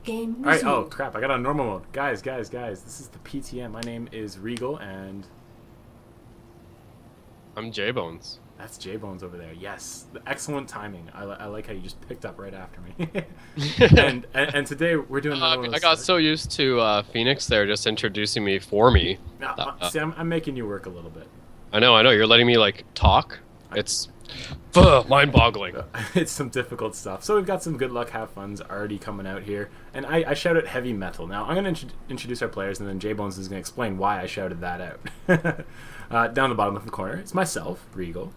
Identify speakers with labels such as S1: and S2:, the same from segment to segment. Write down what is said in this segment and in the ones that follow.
S1: Game
S2: Alright, oh
S1: resumed.
S2: crap, I got on normal mode. Guys, this is the PTN. My name is Reagle, and
S3: I'm Jaybwns.
S2: that's Jaybwns over there. Yes, excellent timing. I like how you just picked up right after me. and today we're doing another one of
S3: I
S2: those
S3: got so used to Phoenix there just introducing me for me.
S2: See, I'm making you work a little bit.
S3: I know. You're letting me like talk. It's mind-boggling.
S2: It's some difficult stuff. So we've got some good luck, have fun's already coming out here. And I shouted heavy metal. Now, I'm going to introduce our players, and then Jaybwns is going to explain why I shouted that out. Down the bottom of the corner, it's myself, Reagle.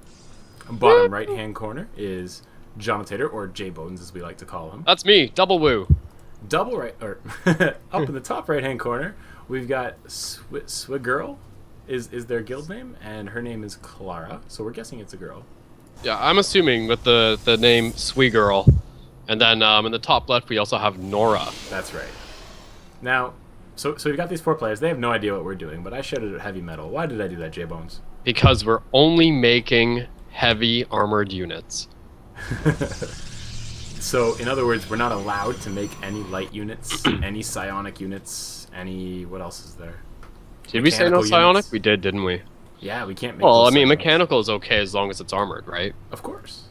S2: Bottom right-hand corner is Jonatator, or Jaybwns as we like to call him.
S3: That's me. Double woo.
S2: Double right, or up in the top right-hand corner, we've got Swigirl is their guild name, and her name is Clara, so we're guessing it's a girl.
S3: Yeah, I'm assuming with the name Sweet Girl. And then in the top left, we also have Nora.
S2: That's right. Now, so we've got these four players. They have no idea what we're doing, but I shouted at heavy metal. Why did I do that, Jaybwns?
S3: Because we're only making heavy armored units.
S2: So, in other words, we're not allowed to make any light units, any psionic units, any... What else is there?
S3: Did we say no
S2: Mechanical
S3: psionic?
S2: units.
S3: We did, didn't we?
S2: Yeah, we can't make
S3: Well,
S2: those
S3: I mean,
S2: psionics.
S3: mechanical is okay as long as it's armored, right?
S2: Of course.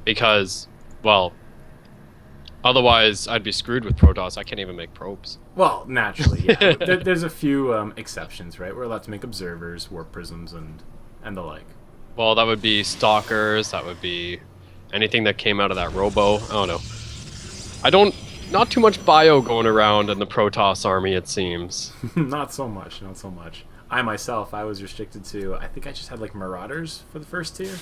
S3: Because, well, otherwise I'd be screwed with Protoss. I can't even make probes.
S2: Well, naturally, yeah. There's a few exceptions, right? We're allowed to make observers, warp prisms, and the like.
S3: Well, that would be stalkers. That would be anything that came out of that robo. I don't know. Not too much bio going around in the Protoss army, it seems.
S2: Not so much. I myself, I was restricted to, I think I just had like Marauders for the first tier.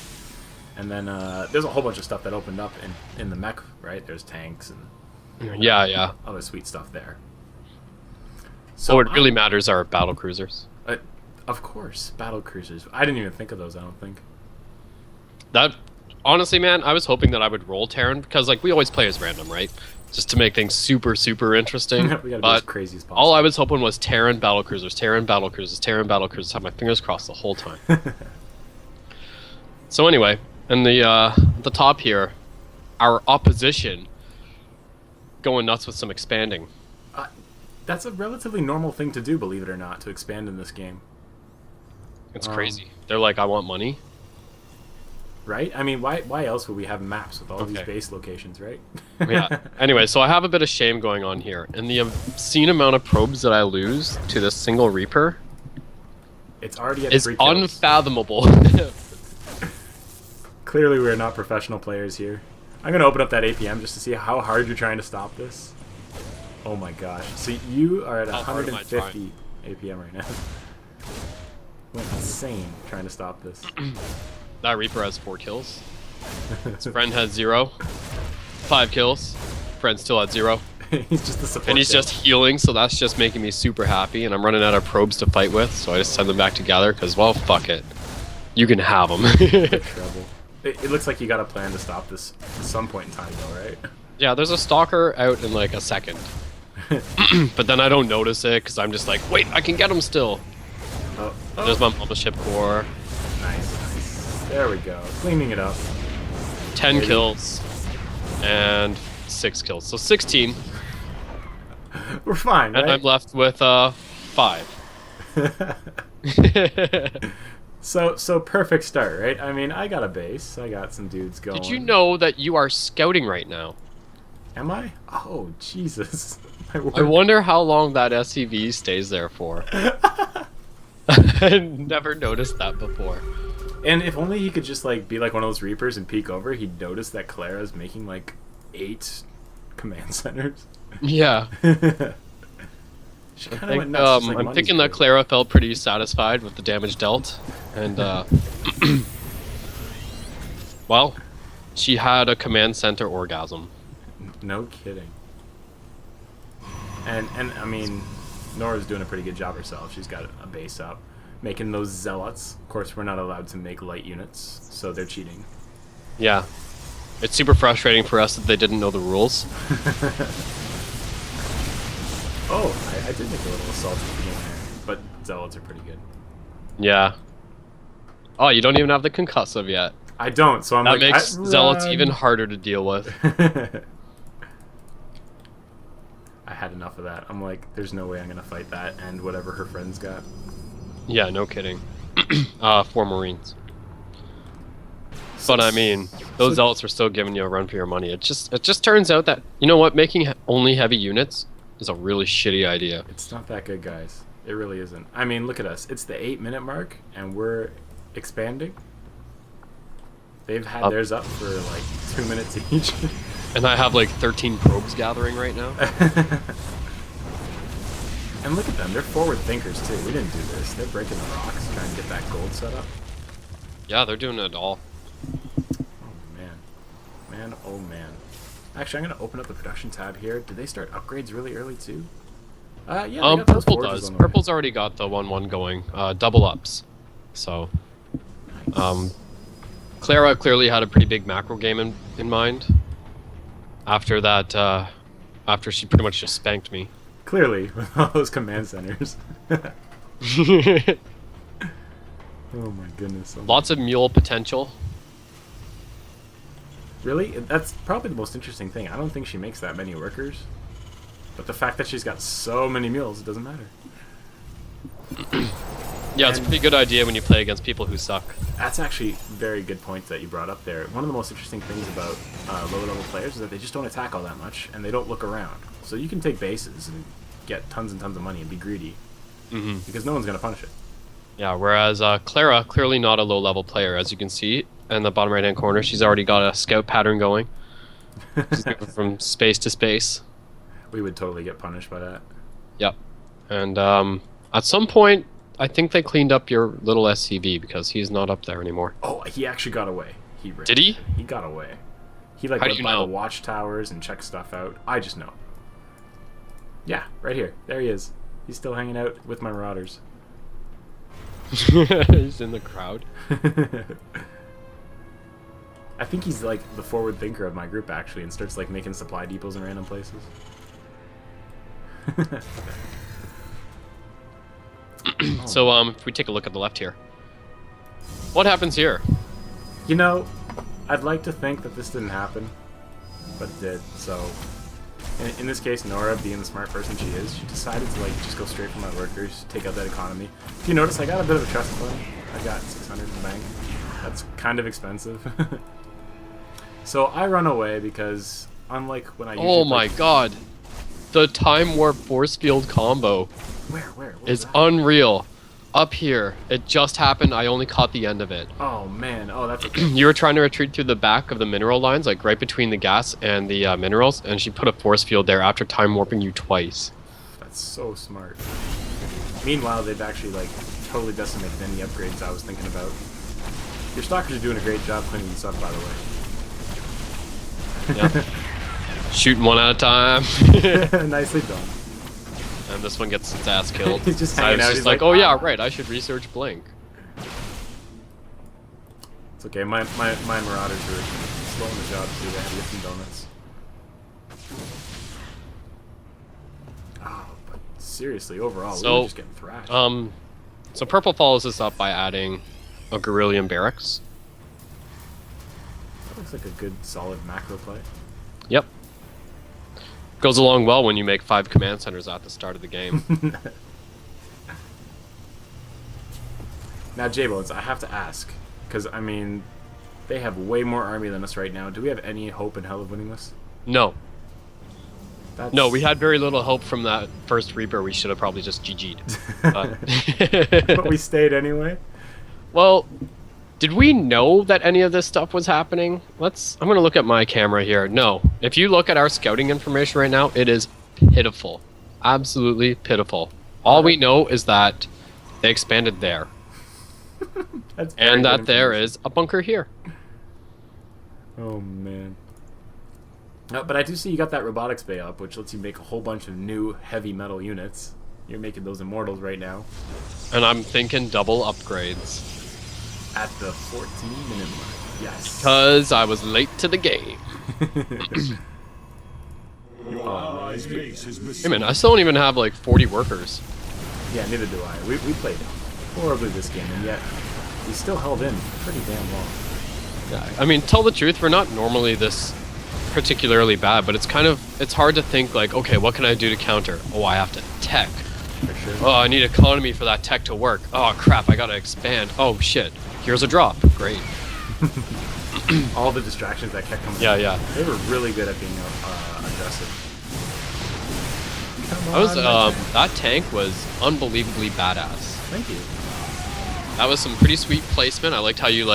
S2: And then there's a whole bunch of stuff that opened up in the mech, right? There's tanks and
S3: Yeah.
S2: other sweet stuff there.
S3: So what really matters are battle cruisers.
S2: Of course, battle cruisers. I didn't even think of those, I don't think.
S3: That, honestly, man, I was hoping that I would roll Terran, because like we always play as random, right? Just to make things super, super interesting.
S2: We gotta be as crazy as possible.
S3: All I was hoping was Terran battle cruisers, Terran battle cruisers, Terran battle cruisers. Have my fingers crossed the whole time. So anyway, in the top here, our opposition going nuts with some expanding.
S2: That's a relatively normal thing to do, believe it or not, to expand in this game.
S3: It's crazy. They're like, I want money.
S2: Right? I mean, why else would we have maps with all these base locations, right?
S3: Yeah. Anyway, so I have a bit of shame going on here. And the obscene amount of probes that I lose to this single Reaper
S2: It's already at
S3: is
S2: 3 kills.
S3: unfathomable.
S2: Clearly, we're not professional players here. I'm gonna open up that APM just to see how hard you're trying to stop this. Oh my gosh! So you are at
S3: How hard am I
S2: 150 APM right now. Went insane trying to stop this.
S3: That Reaper has 4 kills. His friend has 0. 5 kills. Friend still at 0.
S2: He's just the support.
S3: And he's
S2: guy.
S3: just healing, so that's just making me super happy. And I'm running out of probes to fight with, so I just send them back together, because, well, fuck it. You can have them.
S2: trouble. It looks like you got a plan to stop this at some point in time, though, right?
S3: Yeah, there's a stalker out in like a second. But then I don't notice it, because I'm just like, wait, I can get him still.
S2: Oh.
S3: There's my mothership core.
S2: Nice. There we go. Cleaning it up.
S3: 10 kills. And 6 kills. So 16.
S2: We're fine, right?
S3: And I'm left with 5.
S2: So perfect start, right? I mean, I got a base. I got some dudes going.
S3: Did you know that you are scouting right now?
S2: Am I? Oh, Jesus. My
S3: I
S2: word.
S3: wonder how long that SCV stays there for. I never noticed that before.
S2: And if only he could just like be like one of those Reapers and peek over, he'd notice that Clara's making like 8 command centers.
S3: Yeah.
S2: She
S3: I
S2: kind of
S3: think,
S2: went nuts. Just like
S3: I'm
S2: money's
S3: thinking that
S2: great.
S3: Clara felt pretty satisfied with the damage dealt. And, well, she had a command center orgasm.
S2: No kidding. And I mean, Nora's doing a pretty good job herself. She's got a base up, making those zealots. Of course, we're not allowed to make light units, so they're cheating.
S3: Yeah. It's super frustrating for us that they didn't know the rules.
S2: Oh, I did make a little assault at the beginning there, but zealots are pretty good.
S3: Yeah. Oh, you don't even have the concussive yet.
S2: I don't, so I'm
S3: That
S2: like,
S3: makes zealots
S2: run.
S3: even harder to deal with.
S2: I had enough of that. I'm like, there's no way I'm gonna fight that and whatever her friends got.
S3: Yeah, no kidding. 4 Marines. But I mean, those zealots are still giving you a run for your money. It just turns out that, you know what, making only heavy units is a really shitty idea.
S2: It's not that good, guys. It really isn't. I mean, look at us. It's the 8-minute mark, and we're expanding. They've had theirs up for like 2 minutes each.
S3: And I have like 13 probes gathering right now.
S2: And look at them. They're forward thinkers, too. We didn't do this. They're breaking the rocks, trying to get that gold set up.
S3: Yeah, they're doing it all.
S2: Oh, man. Man, oh, man. Actually, I'm going to open up the production tab here. Did they start upgrades really early, too? Yeah, they got those
S3: Purple
S2: forges
S3: does.
S2: on the way.
S3: Purple's already got the 1-1 going. Double ups. So,
S2: Nice.
S3: Clara clearly had a pretty big macro game in mind. After that, after she pretty much just spanked me.
S2: Clearly, with all those command centers. Oh my goodness.
S3: Lots of mule potential.
S2: Really? That's probably the most interesting thing. I don't think she makes that many workers. But the fact that she's got so many mules, it doesn't matter.
S3: Yeah, it's a pretty good idea when you play against people who suck.
S2: That's actually very good point that you brought up there. One of the most interesting things about lower-level players is that they just don't attack all that much, and they don't look around. So you can take bases and get tons and tons of money and be greedy, because no one's going to punish it.
S3: Yeah, whereas Clara, clearly not a low-level player, as you can see in the bottom right-hand corner. She's already got a scout pattern going. She's going from space to space.
S2: We would totally get punished by that.
S3: Yep. And at some point, I think they cleaned up your little SCV because he's not up there anymore.
S2: Oh, he actually got away.
S3: Did he?
S2: He got away. He like
S3: How do
S2: went
S3: you
S2: by
S3: know?
S2: the watchtowers and checked stuff out. I just know. Yeah, right here. There he is. He's still hanging out with my marauders.
S3: He's in the crowd.
S2: I think he's like the forward thinker of my group actually, and starts like making supply depots in random places.
S3: So if we take a look at the left here, what happens here?
S2: You know, I'd like to think that this didn't happen, but it did. So, in this case, Nora, being the smart person she is, she decided to like just go straight for my workers, take out that economy. If you notice, I got a bit of a trust fund. I got 600 in the bank. That's kind of expensive. So I run away because, unlike when I usually
S3: Oh my god, the time warp force field combo
S2: Where
S3: is
S2: that?
S3: unreal. Up here, it just happened. I only caught the end of it.
S2: Oh man, oh that's okay.
S3: You were trying to retreat through the back of the mineral lines, like right between the gas and the minerals, and she put a force field there after time warping you twice.
S2: That's so smart. Meanwhile, they've actually like totally decimated any upgrades I was thinking about. Your stalkers are doing a great job cleaning this up, by the way.
S3: Yeah. Shooting one at a time.
S2: Nicely done.
S3: And this one gets its ass killed.
S2: He's just
S3: I
S2: hanging
S3: was
S2: out.
S3: just
S2: He's
S3: like,
S2: like,
S3: oh yeah,
S2: "Ah."
S3: right, I should research Blink.
S2: It's okay. My marauders are slow on the job too. They had to get some donuts. Oh, but seriously, overall, we were just getting thrashed.
S3: So purple follows this up by adding a Guerrillian barracks.
S2: That looks like a good, solid macro play.
S3: Yep. Goes along well when you make 5 command centers at the start of the game.
S2: Now, Jaybwns, I have to ask, because I mean, they have way more army than us right now. Do we have any hope in hell of winning this?
S3: No.
S2: That's...
S3: No, we had very little hope from that first Reaper. We should have probably just GG'd.
S2: But we stayed anyway.
S3: Well, did we know that any of this stuff was happening? I'm gonna look at my camera here. No. If you look at our scouting information right now, it is pitiful. Absolutely pitiful. All we know is that they expanded there.
S2: That's very
S3: And
S2: good
S3: that there
S2: information.
S3: is a bunker here.
S2: Oh, man. But I do see you got that robotics bay up, which lets you make a whole bunch of new heavy metal units. You're making those immortals right now.
S3: And I'm thinking double upgrades.
S2: At the 14-minute mark. Yes.
S3: Because I was late to the game. Hey man, I still don't even have like 40 workers.
S2: Yeah, neither do I. We played horribly this game, and yet we still held in pretty damn long.
S3: Yeah, I mean, tell the truth, we're not normally this particularly bad, but it's hard to think like, okay, what can I do to counter? Oh, I have to tech.
S2: For sure.
S3: Oh, I need economy for that tech to work. Oh crap, I gotta expand. Oh shit, here's a drop. Great.
S2: All the distractions that kept coming.
S3: Yeah.
S2: They were really good at being aggressive.
S3: That tank was unbelievably badass.
S2: Thank you.
S3: That was some pretty sweet placement. I liked how you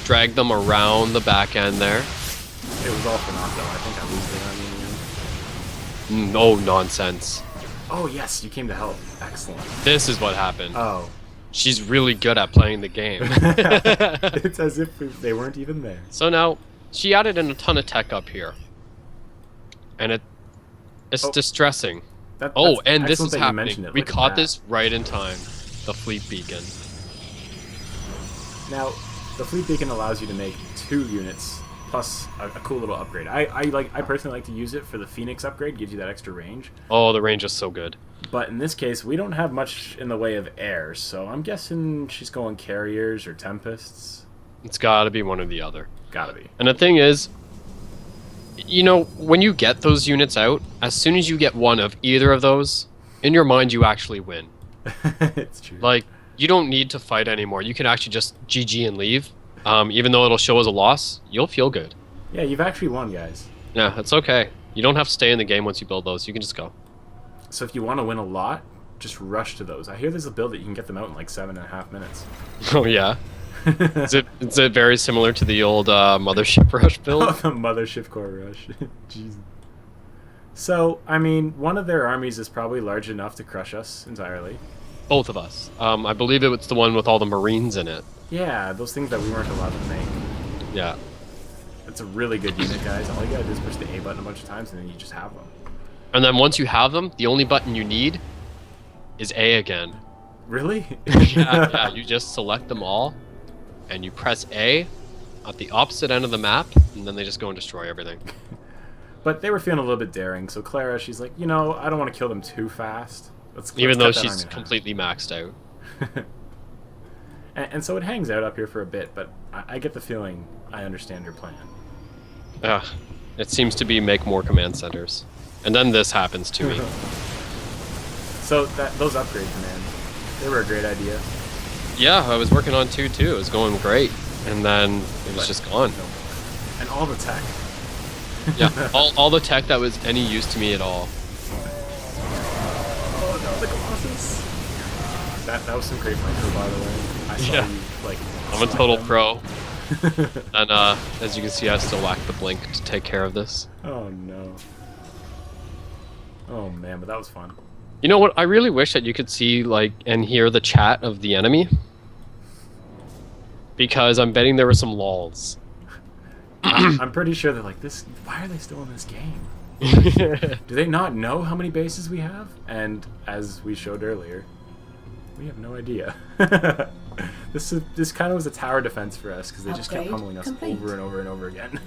S3: dragged them around the back end there.
S2: It was all for naught though. I think I lose the enemy in the end.
S3: No nonsense.
S2: Oh yes, you came to help. Excellent.
S3: This is what happened.
S2: Oh.
S3: She's really good at playing the game.
S2: It's as if they weren't even there.
S3: So now, she added in a ton of tech up here. And it's distressing. And this is happening. We caught this right in time. The fleet beacon.
S2: Now, the fleet beacon allows you to make 2 units plus a cool little upgrade. I personally like to use it for the Phoenix upgrade. Gives you that extra range.
S3: Oh, the range is so good.
S2: But in this case, we don't have much in the way of air, so I'm guessing she's going carriers or tempests.
S3: It's gotta be one or the other.
S2: Gotta be.
S3: And the thing is, when you get those units out, as soon as you get one of either of those, in your mind you actually win.
S2: It's true.
S3: You don't need to fight anymore. You can actually just GG and leave. Even though it'll show as a loss, you'll feel good.
S2: Yeah, you've actually won, guys.
S3: Yeah, it's okay. You don't have to stay in the game once you build those. You can just go.
S2: So if you want to win a lot, just rush to those. I hear there's a build that you can get them out in 7.5 minutes.
S3: Oh yeah. Is it very similar to the old Mothership Rush build?
S2: Oh, the Mothership Core Rush. Jeez. So, I mean, one of their armies is probably large enough to crush us entirely.
S3: Both of us. I believe it was the one with all the Marines in it.
S2: Yeah, those things that we weren't allowed to make.
S3: Yeah.
S2: It's a really good unit, guys. All you gotta do is push the A button a bunch of times and then you just have them.
S3: And then once you have them, the only button you need is A again.
S2: Really?
S3: Yeah, you just select them all, and you press A at the opposite end of the map, and then they just go and destroy everything.
S2: But they were feeling a little bit daring, so Clara, she's like, I don't want to kill them too fast.
S3: Even though she's completely maxed out.
S2: and so it hangs out up here for a bit, but I get the feeling I understand your plan.
S3: It seems to be make more command centers. And then this happens to me.
S2: So those upgrades, man, they were a great idea.
S3: Yeah, I was working on 2 too. It was going great, and then it was just gone.
S2: And all the tech.
S3: Yeah, all the tech that was any use to me at all.
S2: Oh no, the Colossus! That was some great micro, by the way. I saw you
S3: I'm a total pro. And as you can see, I still lack the blink to take care of this.
S2: Oh no. Oh man, but that was fun.
S3: You know what? I really wish that you could see and hear the chat of the enemy, because I'm betting there were some lulls.
S2: I'm pretty sure they're like, this. Why are they still in this game? Do they not know how many bases we have? And as we showed earlier, we have no idea. This kind of was a tower defense for us because they just kept pummeling us over and over and over again.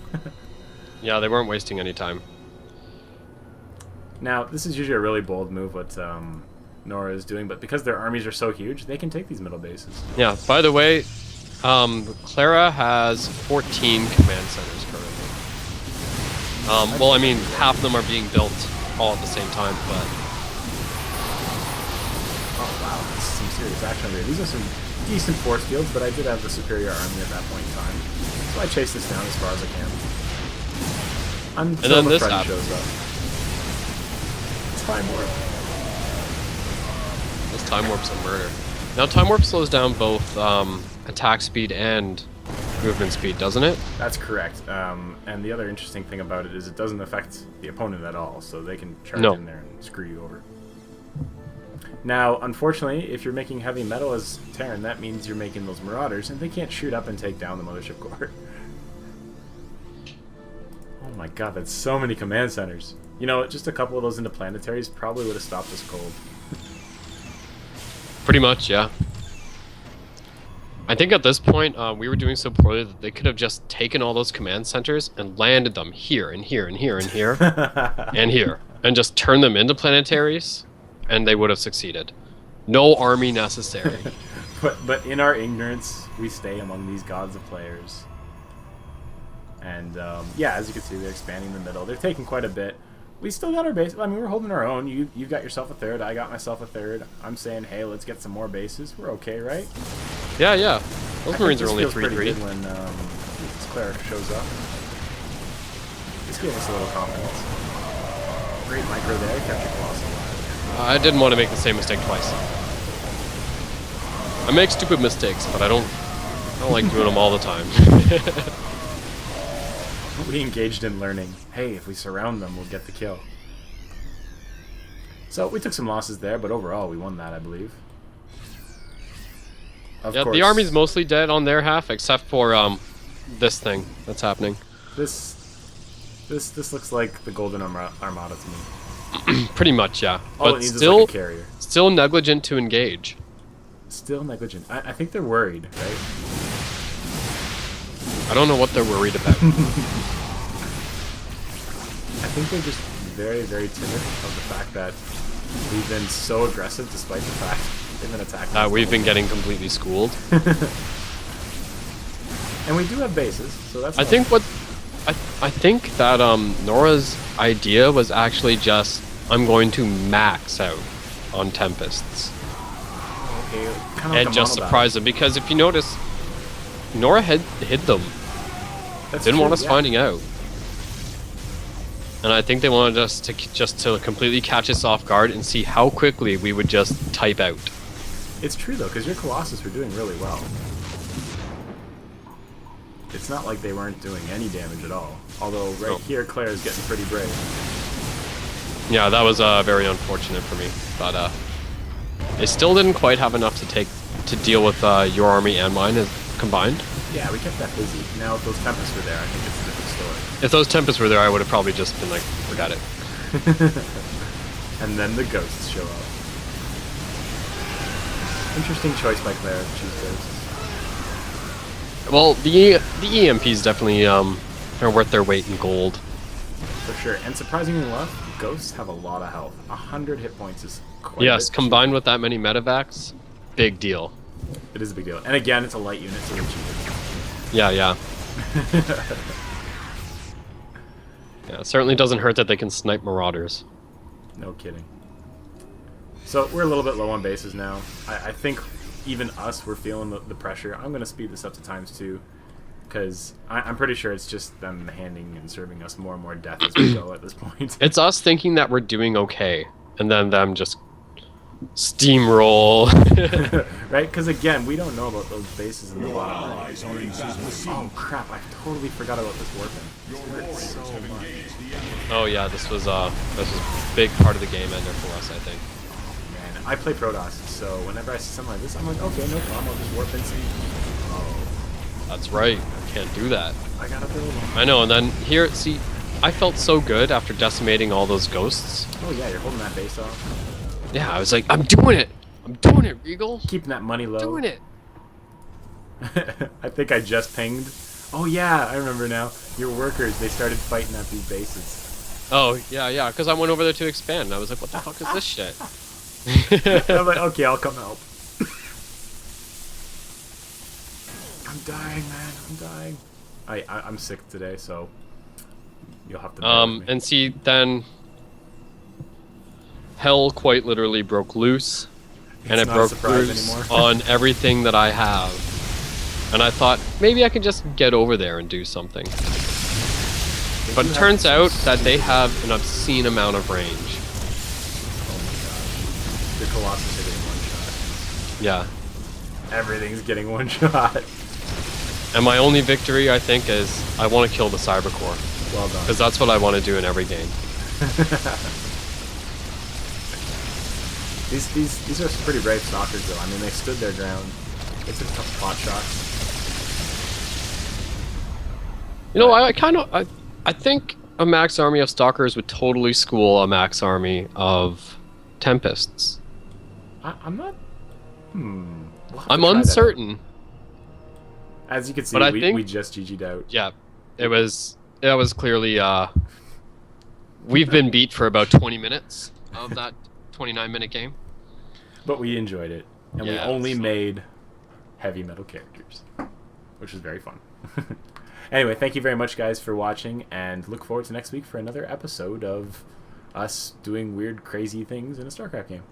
S3: Yeah, they weren't wasting any time.
S2: Now, this is usually a really bold move what Nora is doing, but because their armies are so huge, they can take these middle bases.
S3: Yeah, by the way, Clara has 14 command centers currently. Well, I mean, half of them are being built all at the same time, but...
S2: Oh, wow, this is some serious action here. These are some decent force fields, but I did have the superior army at that point in time. So I chased this down as far as I can. Until the friend shows up. Time warp.
S3: Those time warps are murder. Now time warp slows down both attack speed and movement speed, doesn't it?
S2: That's correct. And the other interesting thing about it is it doesn't affect the opponent at all, so they can charge in there and screw you over. Now, unfortunately, if you're making heavy metal as Terran, that means you're making those Marauders, and they can't shoot up and take down the Mothership Core. Oh my god, that's so many command centers. You know, just a couple of those interplanetaries probably would have stopped us cold.
S3: Pretty much, yeah. I think at this point, we were doing so poorly that they could have just taken all those command centers and landed them here and here and here and here and here, and just turned them into planetaries, and they would have succeeded. No army necessary.
S2: But in our ignorance, we stay among these gods of players. And yeah, as you can see, they're expanding the middle. They're taking quite a bit. We still got our base. I mean, we're holding our own. You got yourself a third. I got myself a third. I'm saying, hey, let's get some more bases. We're okay, right?
S3: Yeah, yeah. Those Marines are only 3-3.
S2: Pretty good when this cleric shows up. Just give us a little confidence. Great micro there. Kept your Colossus alive.
S3: I didn't want to make the same mistake twice. I make stupid mistakes, but I don't like doing them all the time.
S2: We engaged in learning. Hey, if we surround them, we'll get the kill. So we took some losses there, but overall we won that, I believe. Of course,
S3: the army's mostly dead on their half, except for this thing that's happening.
S2: This looks like the Golden Armada to me.
S3: Pretty much, yeah.
S2: All
S3: But
S2: it needs
S3: still,
S2: is like a carrier.
S3: still negligent to engage.
S2: Still negligent. I think they're worried, right?
S3: I don't know what they're worried about.
S2: I think they're just very, very timid of the fact that we've been so aggressive despite the fact they've been attacking.
S3: We've been getting completely schooled.
S2: And we do have bases, so that's.
S3: I think that Nora's idea was actually just, I'm going to max out on Tempests.
S2: Okay, kind of like
S3: And just surprise them, because if you notice, Nora hid them. Didn't want us finding out. And I think they wanted us to just completely catch us off guard and see how quickly we would just type out.
S2: It's true though, because your Colossus were doing really well. It's not like they weren't doing any damage at all. Although right here, Claire is getting pretty brave.
S3: Yeah, that was very unfortunate for me, but they still didn't quite have enough to deal with your army and mine combined.
S2: Yeah, we kept that busy. Now if those Tempests were there, I think it's a different story.
S3: If those Tempests were there, I would have probably just been like, forget it.
S2: And then the ghosts show up. Interesting choice by Claire to choose ghosts.
S3: Well, the EMPs definitely are worth their weight in gold.
S2: For sure. And surprisingly enough, ghosts have a lot of health. 100 hit points is quite
S3: Yes,
S2: a bit.
S3: combined with that many medevacs, big deal.
S2: It is a big deal. And again, it's a light unit, so it's cheaper.
S3: Yeah, yeah. Yeah, it certainly doesn't hurt that they can snipe marauders.
S2: No kidding. So we're a little bit low on bases now. I think even us, we're feeling the pressure. I'm going to speed this up to ×2 because I'm pretty sure it's just them handing and serving us more and more death as we go at this point.
S3: It's us thinking that we're doing okay, and then them just steamroll.
S2: Right? Because again, we don't know about those bases in the bottom. Oh crap, I totally forgot about this warping. It hurts so much.
S3: Oh yeah, this was a big part of the game ender for us, I think.
S2: Man, I play Protoss, so whenever I see something like this, I'm like, okay, no problem, I'll just warp and see. Oh.
S3: That's right, can't do that.
S2: I gotta build them.
S3: I know, and then here, see, I felt so good after decimating all those ghosts.
S2: Oh yeah, you're holding that base off.
S3: Yeah, I was like, I'm doing it! I'm doing it, Reagle!
S2: Keeping that money low.
S3: Doing it!
S2: I think I just pinged. Oh yeah, I remember now. Your workers, they started fighting at these bases.
S3: Oh, yeah, because I went over there to expand, and I was like, what the fuck is this shit?
S2: I'm like, okay, I'll come help. I'm dying, man. I'm dying. I'm sick today, so you'll have to bear with me.
S3: And see, then hell quite literally broke loose, and it broke loose on everything that I have. And I thought, maybe I can just get over there and do something. But it turns out that they have an obscene amount of range.
S2: Oh my gosh. The Colossus are getting one shot.
S3: Yeah.
S2: Everything's getting one shot.
S3: And my only victory, I think, is I want to kill the Cybercore.
S2: Well done.
S3: Because that's what I want to do in every game.
S2: These are some pretty brave stalkers, though. I mean, they stood their ground. They took tough pot shots.
S3: You know, I think a max army of stalkers would totally school a max army of tempests.
S2: I'm not. We'll
S3: I'm uncertain.
S2: As you can see, we just GG'd out.
S3: Yeah, it was clearly. We've been beat for about 20 minutes of that 29-minute game.
S2: But we enjoyed it, and we only made heavy metal characters, which was very fun. Anyway, thank you very much, guys, for watching, and look forward to next week for another episode of us doing weird, crazy things in a StarCraft game.